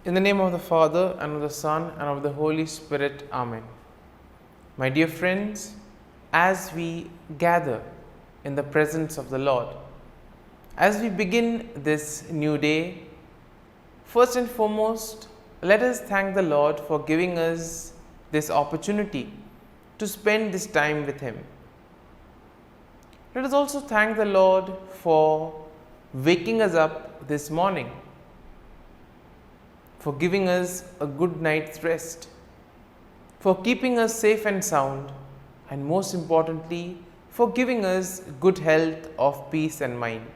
In the name of the Father, and of the Son, and of the Holy Spirit. Amen. My dear friends, as we gather in the presence of the Lord, as we begin this new day, first and foremost, let us thank the Lord for giving us this opportunity to spend this time with Him. Let us also thank the Lord for waking us up this morning, for giving us a good night's rest, for keeping us safe and sound, and most importantly, for giving us good health of peace and mind.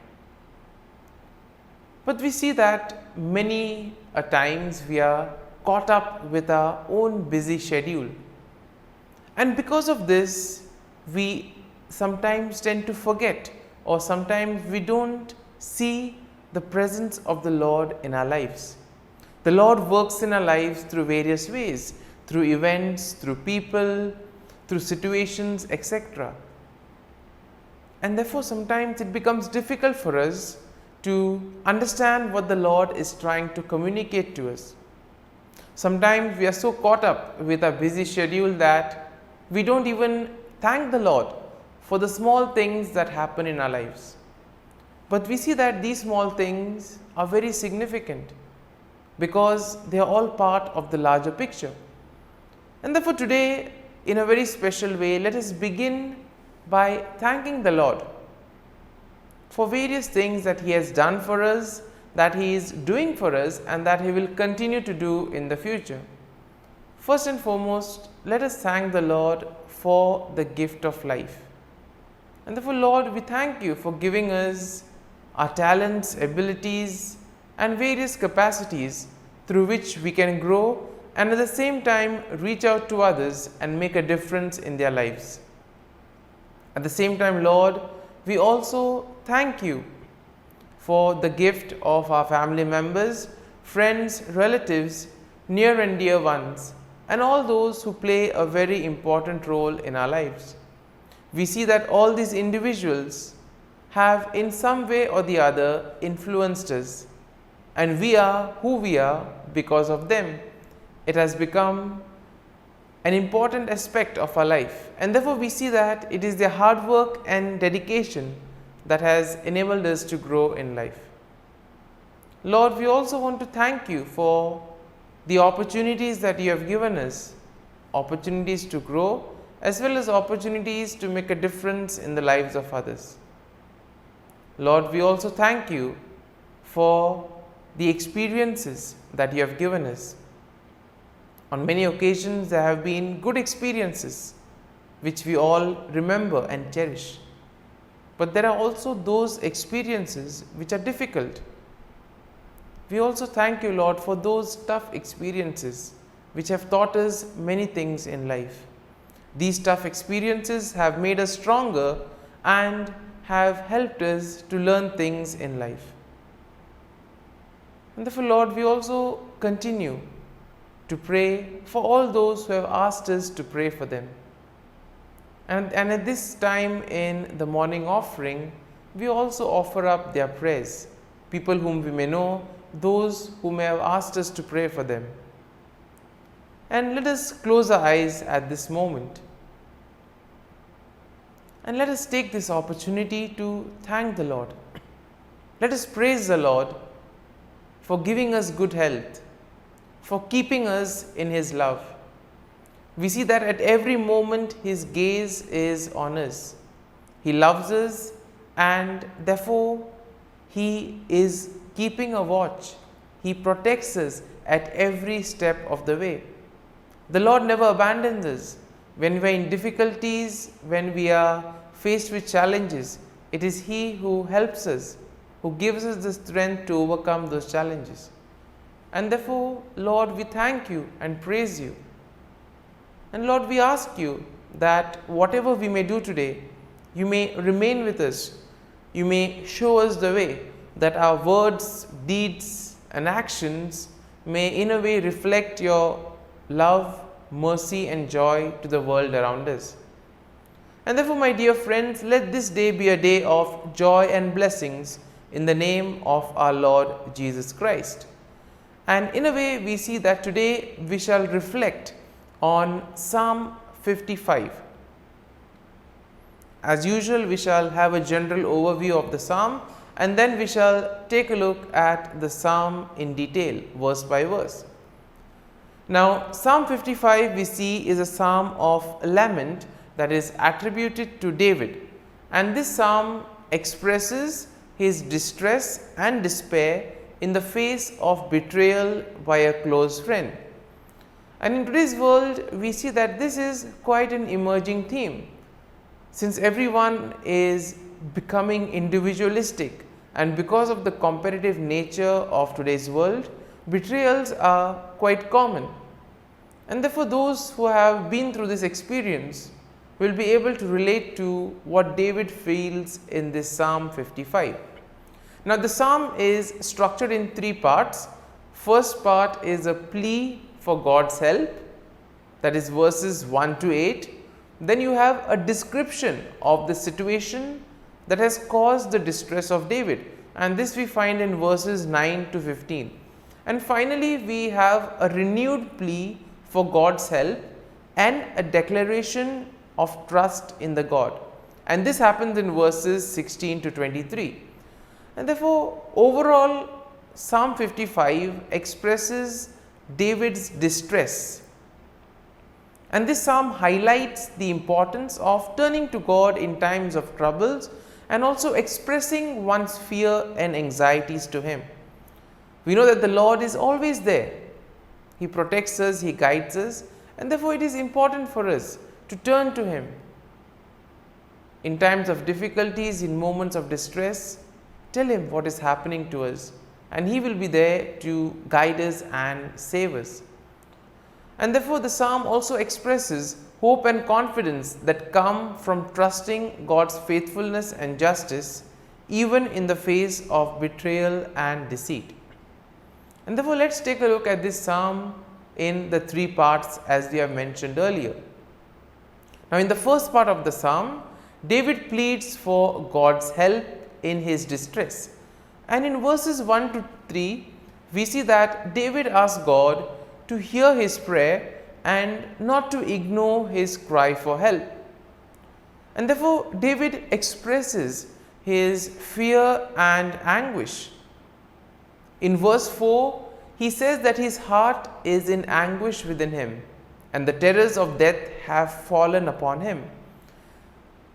But we see that many a times we are caught up with our own busy schedule, and because of this we sometimes tend to forget, or sometimes we don't see the presence of the Lord in our lives. The Lord works in our lives through various ways, through events, through people, through situations, etc. And therefore sometimes it becomes difficult for us to understand what the Lord is trying to communicate to us. Sometimes we are so caught up with our busy schedule that we don't even thank the Lord for the small things that happen in our lives. But we see that these small things are very significant, because they are all part of the larger picture. And therefore today, in a very special way, let us begin by thanking the Lord for various things that He has done for us, that He is doing for us, and that He will continue to do in the future. First and foremost, let us thank the Lord for the gift of life. And therefore, Lord, we thank You for giving us our talents, abilities, and various capacities through which we can grow and at the same time reach out to others and make a difference in their lives. At the same time, Lord, we also thank You for the gift of our family members, friends, relatives, near and dear ones, and all those who play a very important role in our lives. We see that all these individuals have in some way or the other influenced us, and we are who we are because of them. It has become an important aspect of our life, and therefore we see that it is their hard work and dedication that has enabled us to grow in life. Lord, we also want to thank You for the opportunities that You have given us, opportunities to grow as well as opportunities to make a difference in the lives of others. Lord, we also thank You for the experiences that You have given us. On many occasions there have been good experiences which we all remember and cherish. But there are also those experiences which are difficult. We also thank You, Lord, for those tough experiences which have taught us many things in life. These tough experiences have made us stronger and have helped us to learn things in life. And therefore, Lord, we also continue to pray for all those who have asked us to pray for them. And at this time in the morning offering, we also offer up their prayers, people whom we may know, those who may have asked us to pray for them. And let us close our eyes at this moment. And let us take this opportunity to thank the Lord. Let us praise the Lord for giving us good health, for keeping us in His love. We see that at every moment His gaze is on us. He loves us, and therefore He is keeping a watch. He protects us at every step of the way. The Lord never abandons us. When we are in difficulties, when we are faced with challenges, it is He who helps us, who gives us the strength to overcome those challenges. And therefore, Lord, we thank You and praise You. And Lord, we ask You that whatever we may do today, You may remain with us. You may show us the way, that our words, deeds, and actions may in a way reflect Your love, mercy, and joy to the world around us. And therefore, my dear friends, let this day be a day of joy and blessings in the name of our Lord Jesus Christ. And in a way, we see that today we shall reflect on Psalm 55. As usual, we shall have a general overview of the psalm, and then we shall take a look at the psalm in detail, verse by verse. Now, Psalm 55 we see is a psalm of lament that is attributed to David, and this psalm expresses his distress and despair in the face of betrayal by a close friend. And in today's world, we see that this is quite an emerging theme, since everyone is becoming individualistic, and because of the competitive nature of today's world, betrayals are quite common. And therefore, those who have been through this experience will be able to relate to what David feels in this Psalm 55. Now, the psalm is structured in three parts. First part is a plea for God's help, that is verses 1 to 8. Then you have a description of the situation that has caused the distress of David, and this we find in verses 9 to 15. And finally, we have a renewed plea for God's help and a declaration of trust in the God, and this happens in verses 16 to 23. And therefore, overall Psalm 55 expresses David's distress, and this psalm highlights the importance of turning to God in times of troubles and also expressing one's fear and anxieties to Him. We know that the Lord is always there. He protects us, He guides us, and therefore it is important for us to turn to Him. In times of difficulties, in moments of distress, tell Him what is happening to us, and He will be there to guide us and save us. And therefore, the psalm also expresses hope and confidence that come from trusting God's faithfulness and justice, even in the face of betrayal and deceit. And therefore, let us take a look at this psalm in the three parts as we have mentioned earlier. Now, in the first part of the psalm, David pleads for God's help in his distress. And in verses 1 to 3, we see that David asks God to hear his prayer and not to ignore his cry for help. And therefore, David expresses his fear and anguish. In verse 4, he says that his heart is in anguish within him, and the terrors of death have fallen upon him.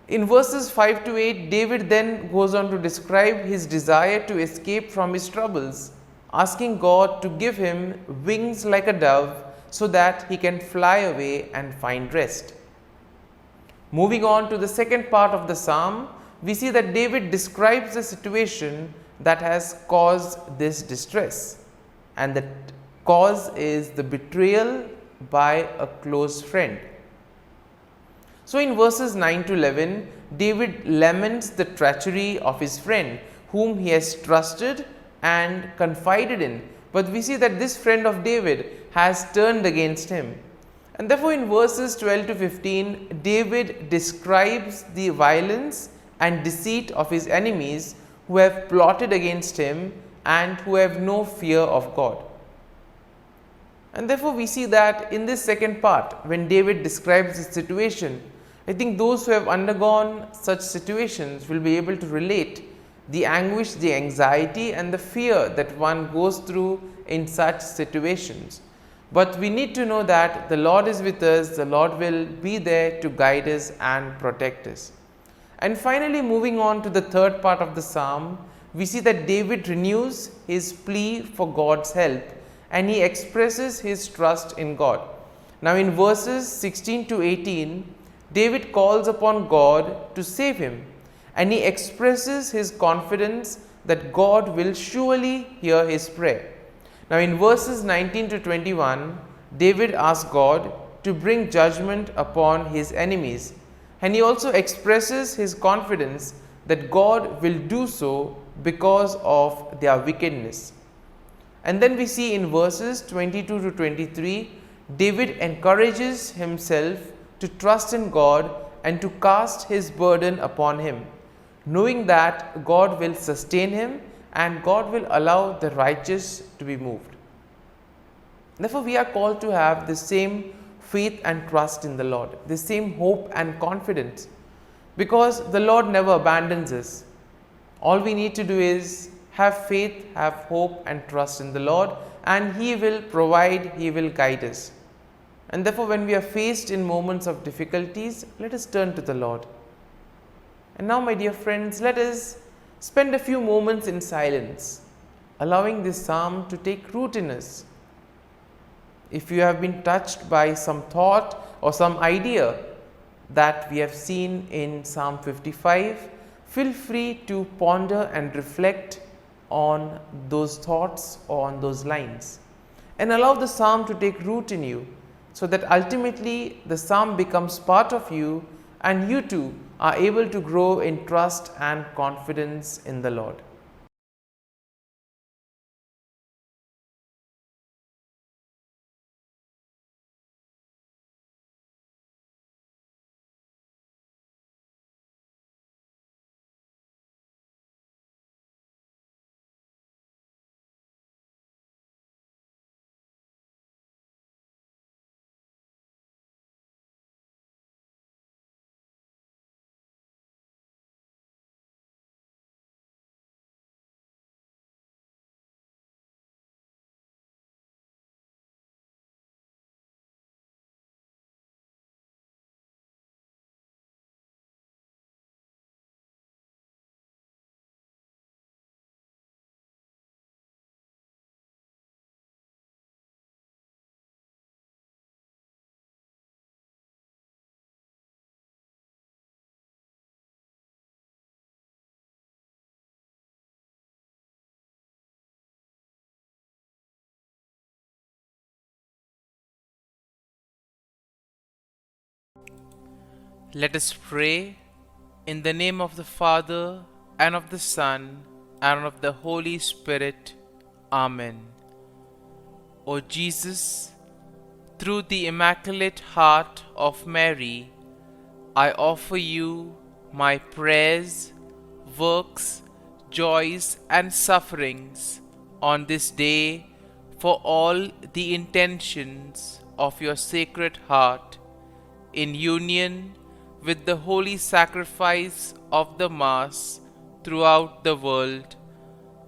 In verses 5 to 8, David then goes on to describe his desire to escape from his troubles, asking God to give him wings like a dove so that he can fly away and find rest. Moving on to the second part of the psalm, we see that David describes the situation that has caused this distress, and the cause is the betrayal by a close friend. So, in verses 9 to 11, David laments the treachery of his friend whom he has trusted and confided in, but we see that this friend of David has turned against him. And therefore, in verses 12 to 15, David describes the violence and deceit of his enemies who have plotted against him and who have no fear of God. And therefore, we see that in this second part, when David describes the situation, I think those who have undergone such situations will be able to relate the anguish, the anxiety and the fear that one goes through in such situations. But we need to know that the Lord is with us, the Lord will be there to guide us and protect us. And finally, moving on to the third part of the psalm, we see that David renews his plea for God's help and he expresses his trust in God. Now, in verses 16 to 18, David calls upon God to save him, and he expresses his confidence that God will surely hear his prayer. Now, in verses 19 to 21, David asks God to bring judgment upon his enemies, and he also expresses his confidence that God will do so because of their wickedness. And then we see in verses 22 to 23, David encourages himself to trust in God and to cast his burden upon him, knowing that God will sustain him and God will allow the righteous to be moved. Therefore, we are called to have the same faith and trust in the Lord, the same hope and confidence, because the Lord never abandons us. All we need to do is have faith, have hope and trust in the Lord, and He will provide, He will guide us. And therefore, when we are faced in moments of difficulties, let us turn to the Lord. And now, my dear friends, let us spend a few moments in silence, allowing this psalm to take root in us. If you have been touched by some thought or some idea that we have seen in Psalm 55, feel free to ponder and reflect on those thoughts or on those lines, and allow the psalm to take root in you, so that ultimately the psalm becomes part of you and you too are able to grow in trust and confidence in the Lord. Let us pray. In the name of the Father, and of the Son, and of the Holy Spirit. Amen. O Jesus, through the Immaculate Heart of Mary, I offer you my prayers, works, joys, and sufferings on this day for all the intentions of your Sacred Heart, in union with the holy sacrifice of the Mass throughout the world,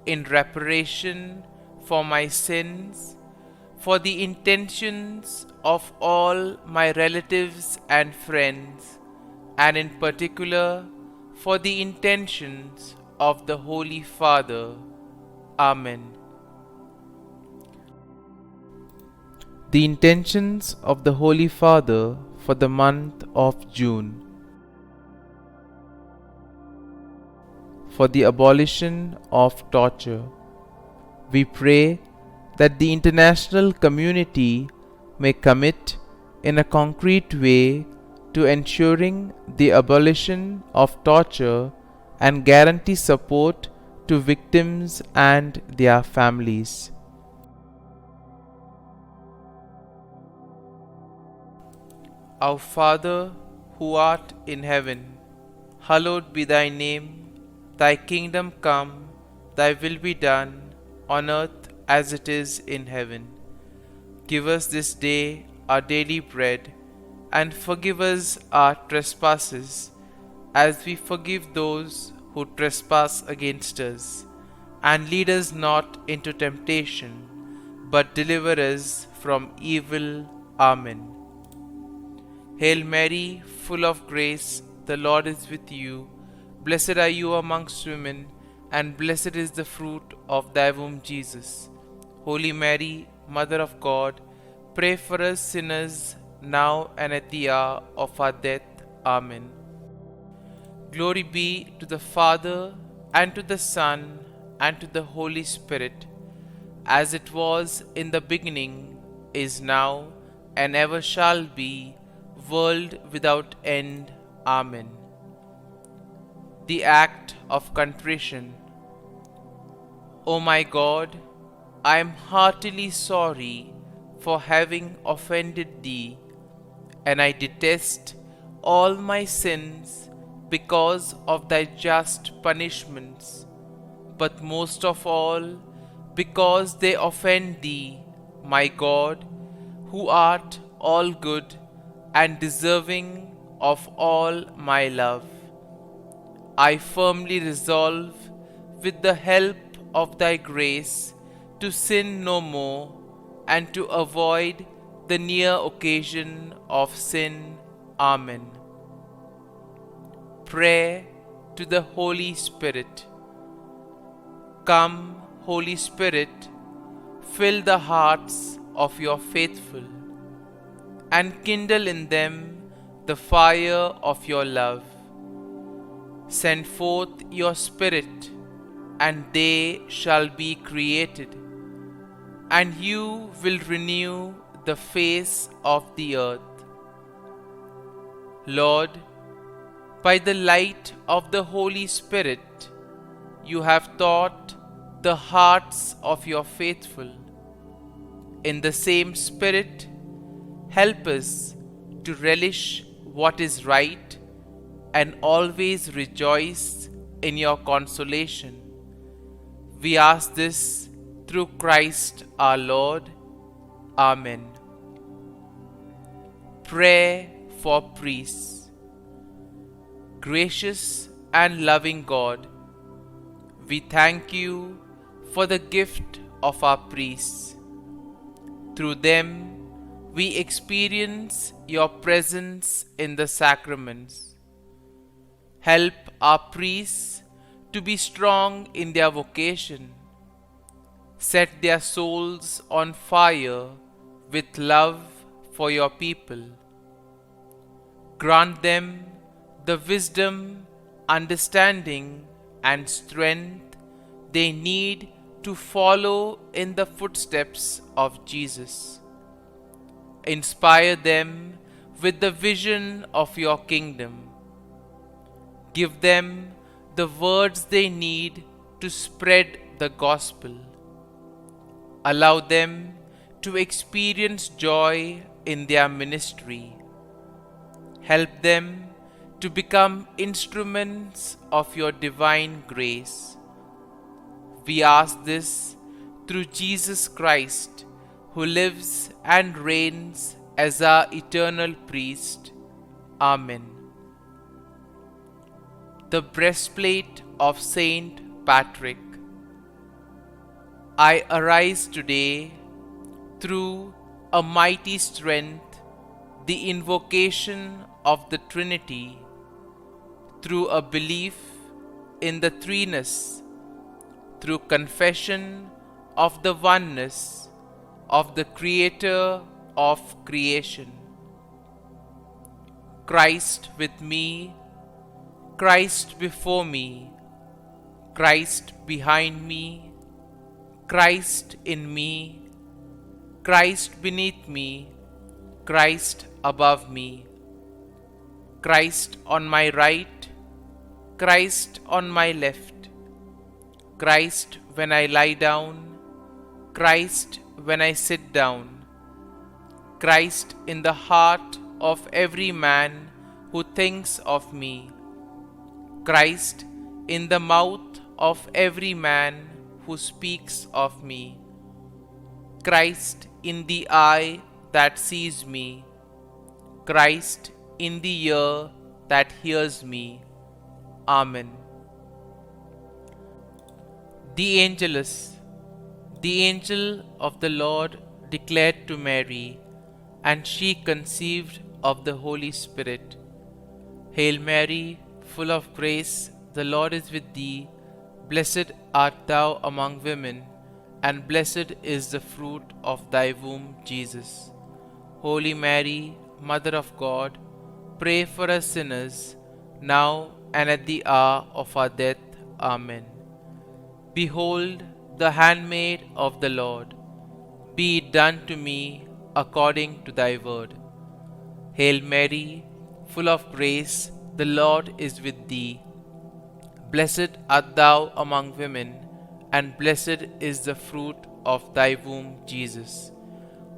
in reparation for my sins, for the intentions of all my relatives and friends, and in particular for the intentions of the Holy Father. Amen. The intentions of the Holy Father for the month of June. For the abolition of torture. We pray that the international community may commit in a concrete way to ensuring the abolition of torture and guarantee support to victims and their families. Our Father, who art in heaven, hallowed be thy name. Thy kingdom come, thy will be done, on earth as it is in heaven. Give us this day our daily bread, and forgive us our trespasses, as we forgive those who trespass against us. And lead us not into temptation, but deliver us from evil. Amen. Hail Mary, full of grace, the Lord is with you. Blessed are you amongst women, and blessed is the fruit of thy womb, Jesus. Holy Mary, Mother of God, pray for us sinners, now and at the hour of our death. Amen. Glory be to the Father, and to the Son, and to the Holy Spirit, as it was in the beginning, is now, and ever shall be, world without end. Amen. The act of contrition. O my God, I am heartily sorry for having offended thee, and I detest all my sins because of thy just punishments, but most of all because they offend thee, my God, who art all good and deserving of all my love, I firmly resolve, with the help of thy grace, to sin no more and to avoid the near occasion of sin. Amen. Prayer to the Holy Spirit. Come, Holy Spirit, fill the hearts of your faithful and kindle in them the fire of your love. Send forth your Spirit, and they shall be created, and you will renew the face of the earth. Lord, by the light of the Holy Spirit, you have taught the hearts of your faithful. In the same Spirit, help us to relish what is right and always rejoice in your consolation. We ask this through Christ our Lord. Amen. Prayer for priests. Gracious and loving God, we thank you for the gift of our priests. Through them, we experience your presence in the sacraments. Help our priests to be strong in their vocation. Set their souls on fire with love for your people. Grant them the wisdom, understanding, and strength they need to follow in the footsteps of Jesus. Inspire them with the vision of your kingdom. Give them the words they need to spread the gospel. Allow them to experience joy in their ministry. Help them to become instruments of your divine grace. We ask this through Jesus Christ, who lives and reigns as our eternal priest. Amen. The breastplate of Saint Patrick. I arise today through a mighty strength, the invocation of the Trinity, through a belief in the threeness, through confession of the oneness of the Creator of creation. Christ with me, Christ before me, Christ behind me, Christ in me, Christ beneath me, Christ above me, Christ on my right, Christ on my left, Christ when I lie down, Christ when I sit down, Christ in the heart of every man who thinks of me, Christ in the mouth of every man who speaks of me, Christ in the eye that sees me, Christ in the ear that hears me. Amen. The Angelus. The angel of the Lord declared to Mary, and she conceived of the Holy Spirit. Hail Mary, full of grace, the Lord is with thee. Blessed art thou among women, and blessed is the fruit of thy womb, Jesus. Holy Mary, Mother of God, pray for us sinners, now and at the hour of our death. Amen. Behold, the handmaid of the Lord. Be it done to me according to thy word. Hail Mary, full of grace, the Lord is with thee. Blessed art thou among women, and blessed is the fruit of thy womb, Jesus.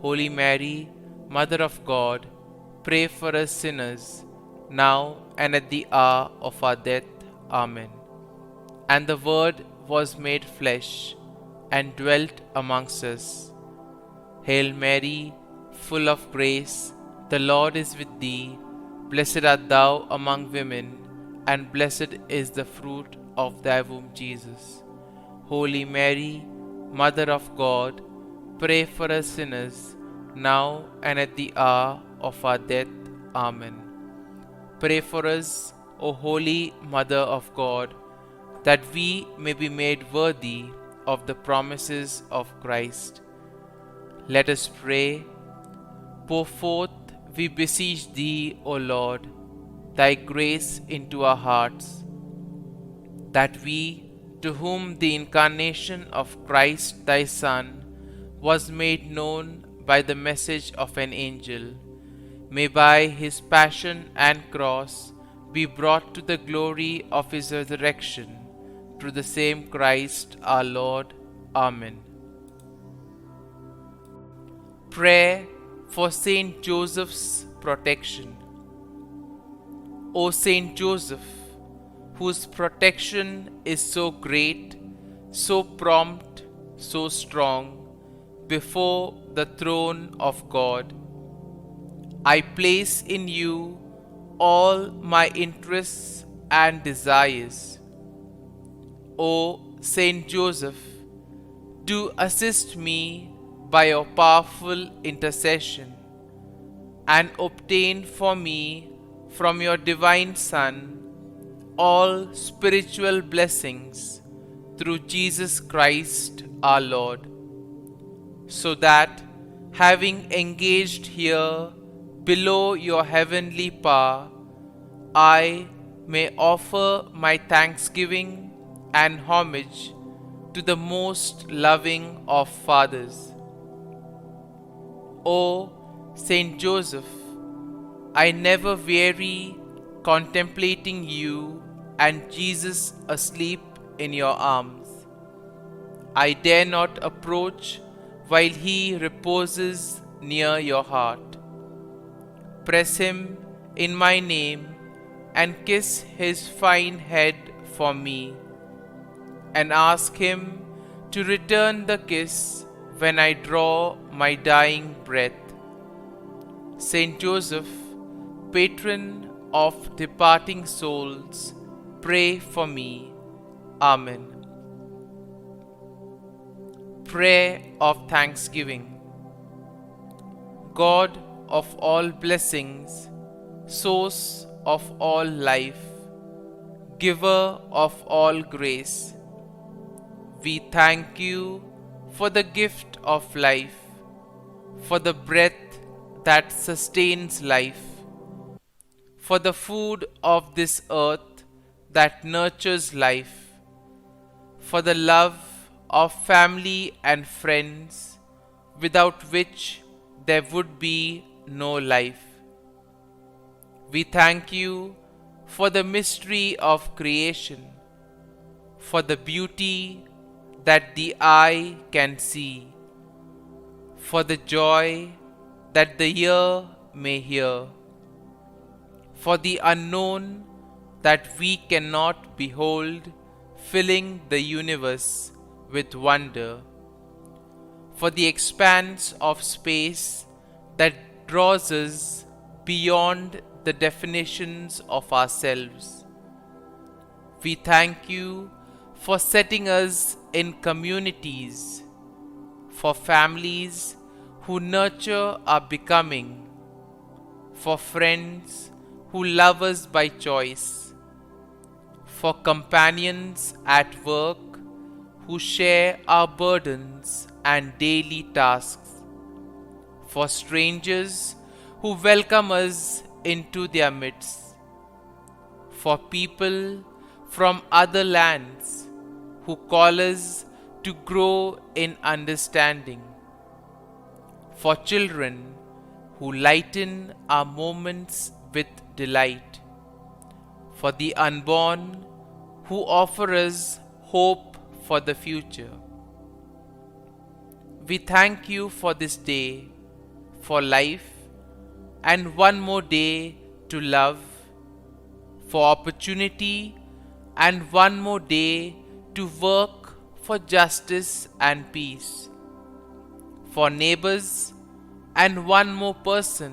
Holy Mary, Mother of God, pray for us sinners, now and at the hour of our death. Amen. And the Word was made flesh, and dwelt amongst us. Hail Mary, full of grace, the Lord is with thee. Blessed art thou among women, and blessed is the fruit of thy womb, Jesus. Holy Mary, Mother of God, pray for us sinners, now and at the hour of our death. Amen. Pray for us, O Holy Mother of God, that we may be made worthy of the promises of Christ. Let us pray. Pour forth, we beseech thee, O Lord, thy grace into our hearts, that we, to whom the incarnation of Christ thy Son was made known by the message of an angel, may by his passion and cross be brought to the glory of his resurrection, through the same Christ our Lord. Amen. Prayer for Saint Joseph's protection. O Saint Joseph, whose protection is so great, so prompt, so strong, before the throne of God, I place in you all my interests and desires. O Saint Joseph, do assist me by your powerful intercession, and obtain for me from your divine Son all spiritual blessings through Jesus Christ our Lord, so that, having engaged here below your heavenly power, I may offer my thanksgiving and homage to the most loving of fathers. O Saint Joseph, I never weary contemplating you and Jesus asleep in your arms. I dare not approach while he reposes near your heart. Press him in my name and kiss his fine head for me, and ask him to return the kiss when I draw my dying breath. Saint Joseph, patron of departing souls, pray for me. Amen. Prayer of Thanksgiving. God of all blessings, source of all life, giver of all grace, we thank you for the gift of life, for the breath that sustains life, for the food of this earth that nurtures life, for the love of family and friends, without which there would be no life. We thank you for the mystery of creation, for the beauty that the eye can see, for the joy that the ear may hear, for the unknown that we cannot behold, filling the universe with wonder, for the expanse of space that draws us beyond the definitions of ourselves. We thank you for setting us in communities, for families who nurture our becoming, for friends who love us by choice, for companions at work who share our burdens and daily tasks, for strangers who welcome us into their midst, for people from other lands who call us to grow in understanding, for children who lighten our moments with delight, for the unborn who offer us hope for the future. We thank you for this day, for life, and one more day to love, for opportunity, and one more day to work for justice and peace, for neighbors, and one more person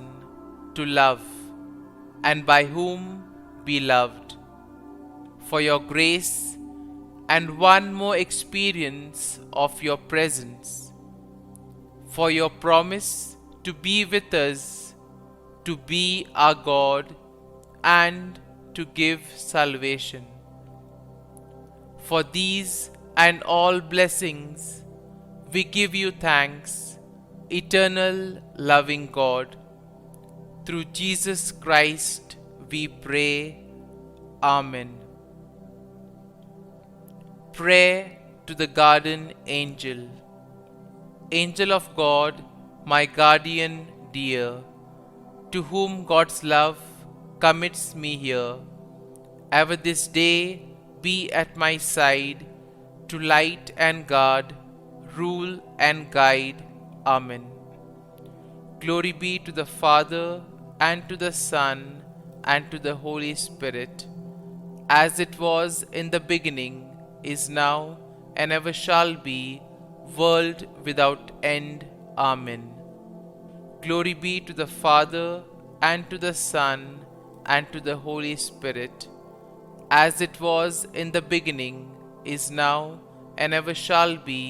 to love, and by whom be loved, for your grace, and one more experience of your presence, for your promise to be with us, to be our God, and to give salvation. For these and all blessings we give you thanks, eternal loving God. Through Jesus Christ we pray. Amen. Prayer to the Guardian Angel. Angel of God, my guardian dear, to whom God's love commits me here, ever this day be at my side, to light and guard, rule and guide. Amen. Glory be to the Father, and to the Son, and to the Holy Spirit, as it was in the beginning, is now, and ever shall be, world without end. Amen. Glory be to the Father, and to the Son, and to the Holy Spirit, as it was in the beginning, is now, and ever shall be,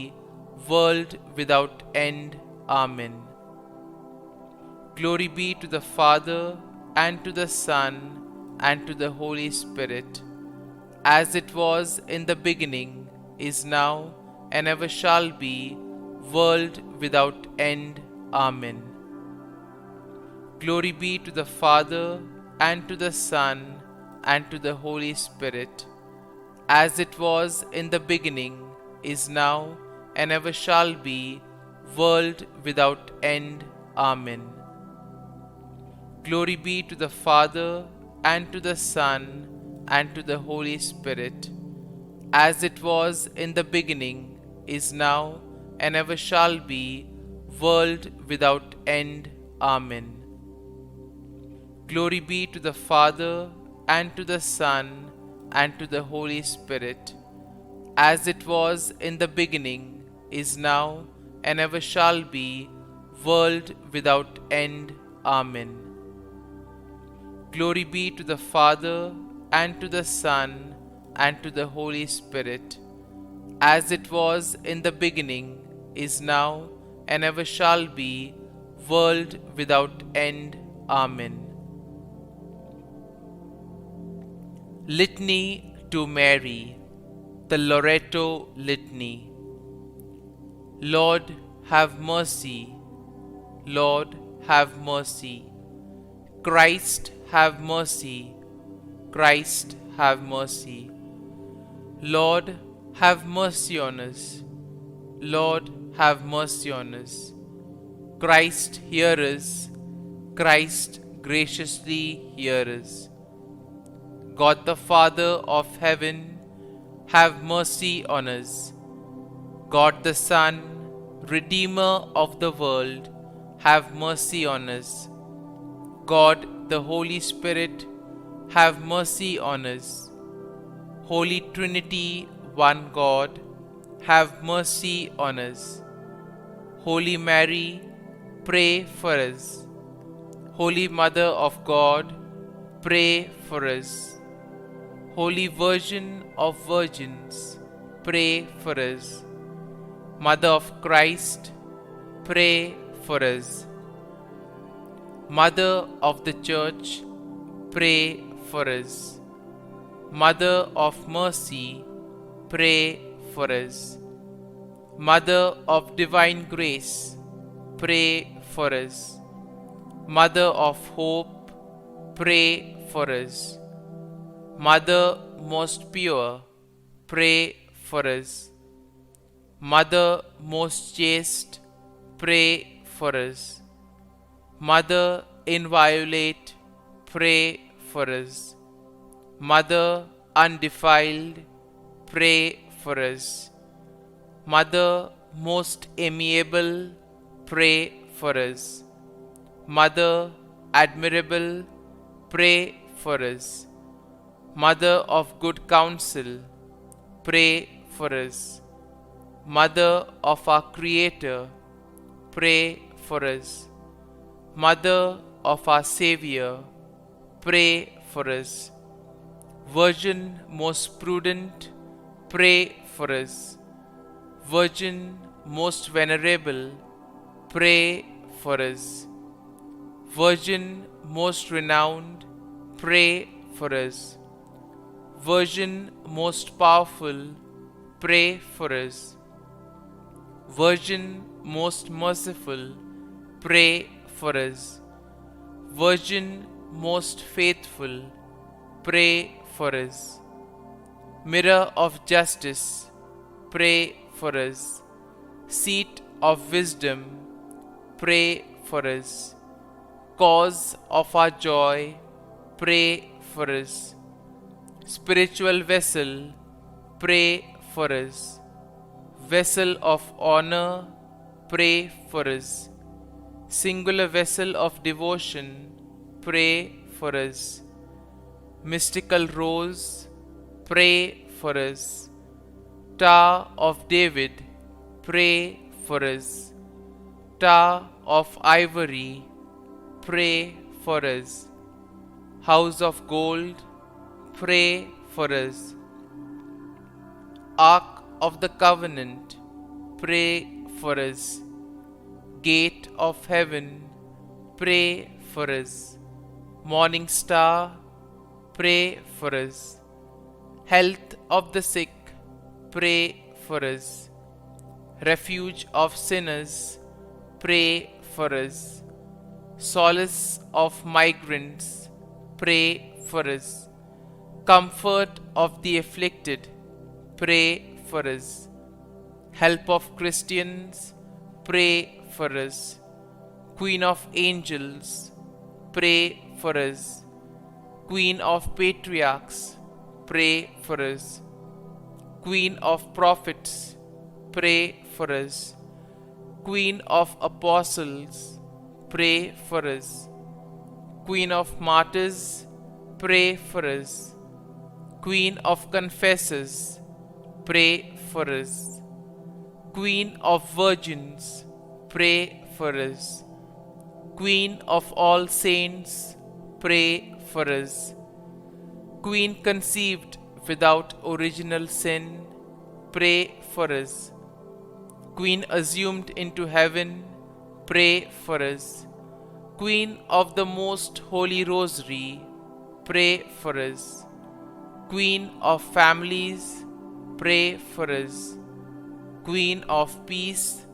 world without end. Amen. Glory be to the Father, and to the Son, and to the Holy Spirit, as it was in the beginning, is now, and ever shall be, world without end. Amen. Glory be to the Father, and to the Son, and to the Holy Spirit, as it was in the beginning, is now, and ever shall be, world without end. Amen. Glory be to the Father, and to the Son, and to the Holy Spirit, as it was in the beginning, is now, and ever shall be, world without end. Amen. Glory be to the Father, and to the Son, and to the Holy Spirit, as it was in the beginning, is now, and ever shall be, world without end. Amen. Glory be to the Father, and to the Son, and to the Holy Spirit, as it was in the beginning, is now, and ever shall be, world without end. Amen. Litany to Mary, the Loreto Litany. Lord, have mercy. Lord, have mercy. Christ, have mercy. Christ, have mercy. Lord, have mercy on us. Lord, have mercy on us. Christ, hear us. Christ, graciously hear us. God the Father of heaven, have mercy on us. God the Son, Redeemer of the world, have mercy on us. God the Holy Spirit, have mercy on us. Holy Trinity, one God, have mercy on us. Holy Mary, pray for us. Holy Mother of God, pray for us. Holy Virgin of Virgins, pray for us. Mother of Christ, pray for us. Mother of the Church, pray for us. Mother of Mercy, pray for us. Mother of Divine Grace, pray for us. Mother of Hope, pray for us. Mother most pure, pray for us. Mother most chaste, pray for us. Mother inviolate, pray for us. Mother undefiled, pray for us. Mother most amiable, pray for us. Mother admirable, pray for us. Mother of good counsel, pray for us. Mother of our Creator, pray for us. Mother of our Xavier, pray for us. Virgin most prudent, pray for us. Virgin most venerable, pray for us. Virgin most renowned, pray for us. Virgin most powerful, pray for us. Virgin most merciful, pray for us. Virgin most faithful, pray for us. Mirror of justice, pray for us. Seat of wisdom, pray for us. Cause of our joy, pray for us. Spiritual vessel, pray for us. Vessel of honor, pray for us. Singular vessel of devotion, pray for us. Mystical rose, pray for us. Tower of David, pray for us. Tower of ivory, pray for us. House of gold, pray for us. Ark of the covenant, pray for us. Gate of heaven, pray for us. Morning star, pray for us. Health of the sick, pray for us. Refuge of sinners, pray for us. Solace of migrants, pray for us. Comfort of the afflicted, pray for us. Help of Christians, pray for us. Queen of angels, pray for us. Queen of patriarchs, pray for us. Queen of prophets, pray for us. Queen of apostles, pray for us. Queen of martyrs, pray for us. Queen of confessors, pray for us. Queen of virgins, pray for us. Queen of all saints, pray for us. Queen conceived without original sin, pray for us. Queen assumed into heaven, pray for us. Queen of the most holy rosary, pray for us. Queen of families, pray for us. Queen of peace,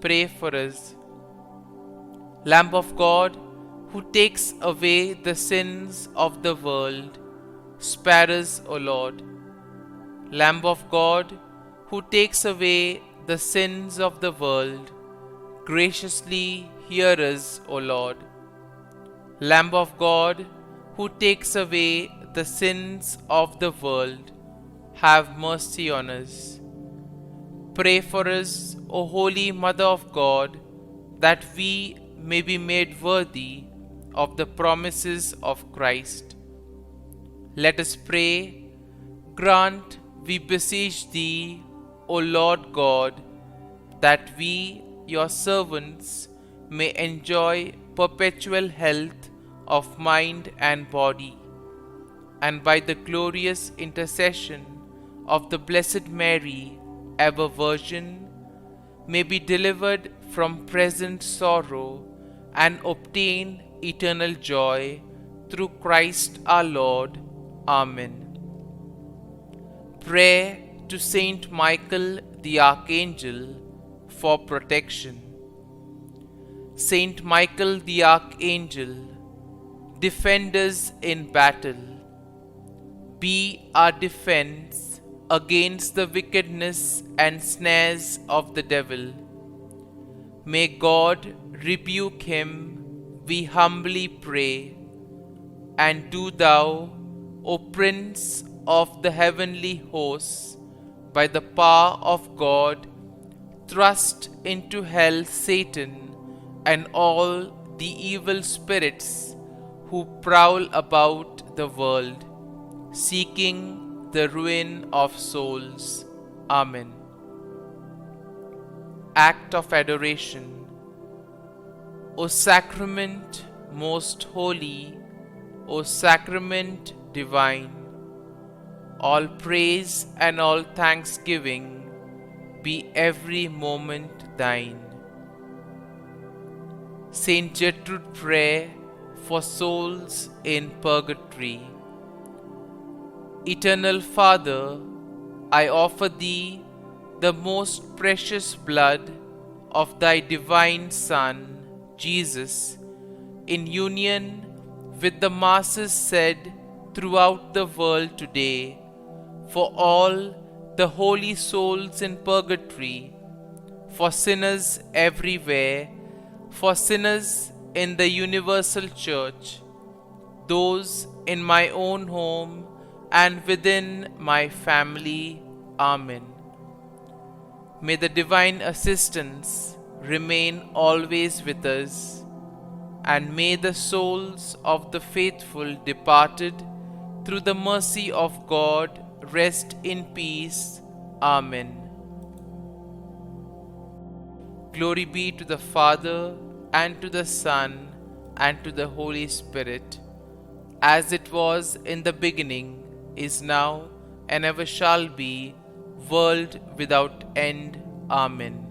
pray for us. Lamb of God, who takes away the sins of the world, spare us, O Lord. Lamb of God, who takes away the sins of the world, graciously hear us, O Lord. Lamb of God, who takes away the sins of the world, have mercy on us. Pray for us, O Holy Mother of God, that we may be made worthy of the promises of Christ. Let us pray. Grant, we beseech Thee, O Lord God, that we, Your servants, may enjoy perpetual health of mind and body, and by the glorious intercession of the Blessed Mary, ever Virgin, may be delivered from present sorrow and obtain eternal joy through Christ our Lord. Amen. Prayer to Saint Michael the Archangel for protection. Saint Michael the Archangel, defend us in battle. Be our defense against the wickedness and snares of the devil. May God rebuke him, we humbly pray. And do Thou, O Prince of the heavenly hosts, by the power of God, thrust into hell Satan and all the evil spirits who prowl about the world, seeking the ruin of souls. Amen. Act of Adoration. O sacrament most holy, O sacrament divine, all praise and all thanksgiving be every moment thine. Saint Gertrude, prayer for souls in purgatory. Eternal Father, I offer Thee the most precious blood of Thy divine Son, Jesus, in union with the masses said throughout the world today, for all the holy souls in purgatory, for sinners everywhere, for sinners in the universal church, those in my own home and within my family. Amen. May the divine assistance remain always with us, and may the souls of the faithful departed through the mercy of God rest in peace. Amen. Glory be to the Father, and to the Son, and to the Holy Spirit, as it was in the beginning, is now, and ever shall be, world without end. Amen.